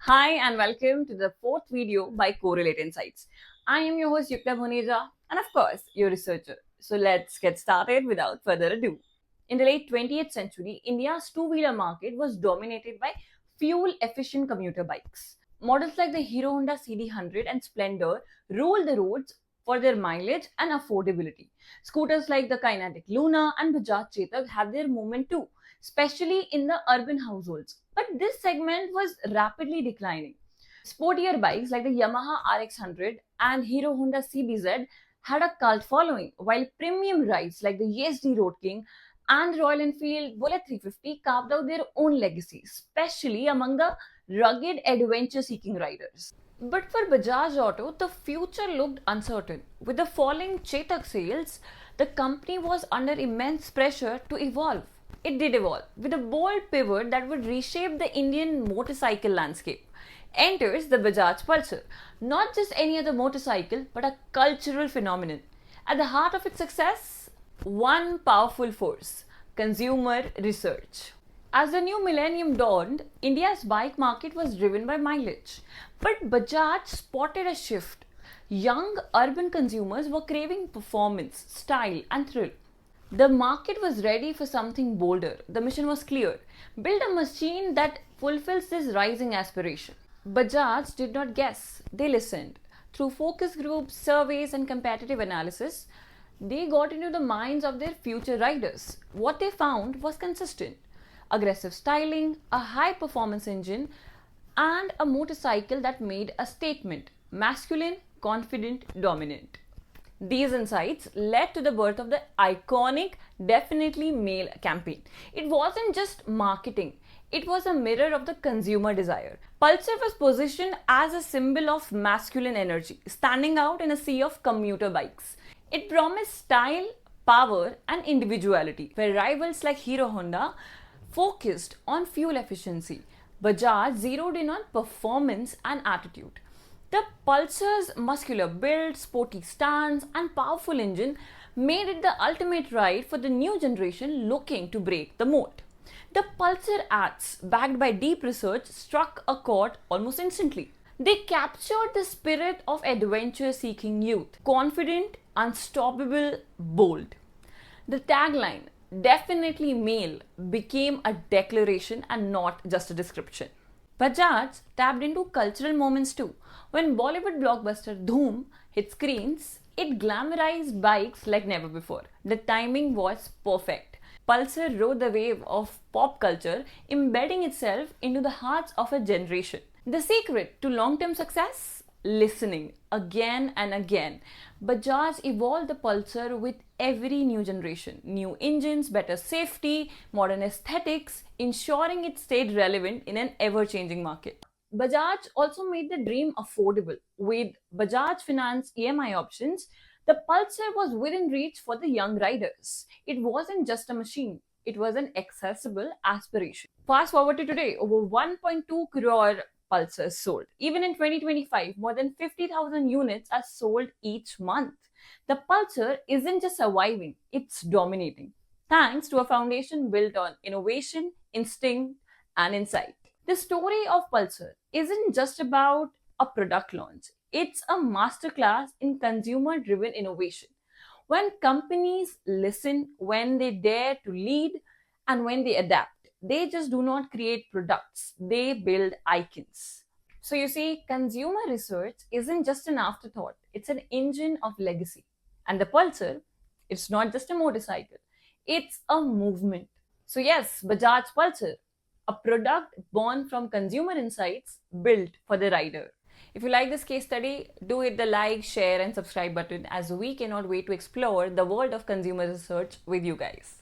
Hi and welcome to the fourth video by Correlate Insights. I am your host Yukta Bhuneja and of course your researcher. So let's get started without further ado. In the late 20th century, India's two-wheeler market was dominated by fuel-efficient commuter bikes. Models like the Hero Honda CD100 and Splendor ruled the roads for their mileage and affordability. Scooters like the Kinetic Luna and Bajaj Chetak had their moment too, especially in the urban households. But this segment was rapidly declining. Sportier bikes like the Yamaha RX100 and Hero Honda CBZ had a cult following, while premium rides like the ESD Road King and Royal Enfield Bullet 350 carved out their own legacy, especially among the rugged adventure seeking riders. But for Bajaj Auto, the future looked uncertain. With the falling Chetak sales, the company was under immense pressure to evolve. It did evolve with a bold pivot that would reshape the Indian motorcycle landscape. Enters the Bajaj Pulsar, not just any other motorcycle, but a cultural phenomenon. At the heart of its success, one powerful force: consumer research. As the new millennium dawned, India's bike market was driven by mileage. But Bajaj spotted a shift. Young urban consumers were craving performance, style, and thrill. The market was ready for something bolder. The mission was clear: build a machine that fulfills this rising aspiration. Bajaj did not guess, they listened. Through focus groups, surveys, and competitive analysis, they got into the minds of their future riders. What they found was consistent: aggressive styling, a high performance engine, and a motorcycle that made a statement: masculine, confident, dominant. These insights led to the birth of the iconic Definitely Male campaign. It wasn't just marketing, it was a mirror of the consumer desire. Pulsar was positioned as a symbol of masculine energy, standing out in a sea of commuter bikes. It promised style, power, and individuality, where rivals like Hero Honda focused on fuel efficiency. Bajaj zeroed in on performance and attitude. The Pulsar's muscular build, sporty stance, and powerful engine made it the ultimate ride for the new generation looking to break the mold. The Pulsar ads, backed by deep research, struck a chord almost instantly. They captured the spirit of adventure seeking youth: confident, unstoppable, bold. The tagline, Definitely Male, became a declaration and not just a description. Bajaj tapped into cultural moments too. When Bollywood blockbuster Dhoom hit screens, it glamorized bikes like never before. The timing was perfect. Pulsar rode the wave of pop culture, embedding itself into the hearts of a generation. The secret to long term success? Listening again and again. Bajaj evolved the Pulsar with every new generation: new engines, better safety, modern aesthetics, ensuring it stayed relevant in an ever changing market. Bajaj also made the dream affordable. With Bajaj Finance EMI options, the Pulsar was within reach for the young riders. It wasn't just a machine, it was an accessible aspiration. Fast forward to today, over 1.2 crore Pulsars sold. Even in 2025, more than 50,000 units are sold each month. The Pulsar isn't just surviving, it's dominating, thanks to a foundation built on innovation, instinct, and insight. The story of Pulsar isn't just about a product launch, it's a masterclass in consumer driven innovation. When companies listen, when they dare to lead, and when they adapt, they just do not create products, they build icons. So, you see, consumer research isn't just an afterthought, it's an engine of legacy. And the Pulsar, it's not just a motorcycle, it's a movement. So, yes, Bajaj Pulsar, a product born from consumer insights built for the rider. If you like this case study, do hit the like, share, and subscribe button, as we cannot wait to explore the world of consumer research with you guys.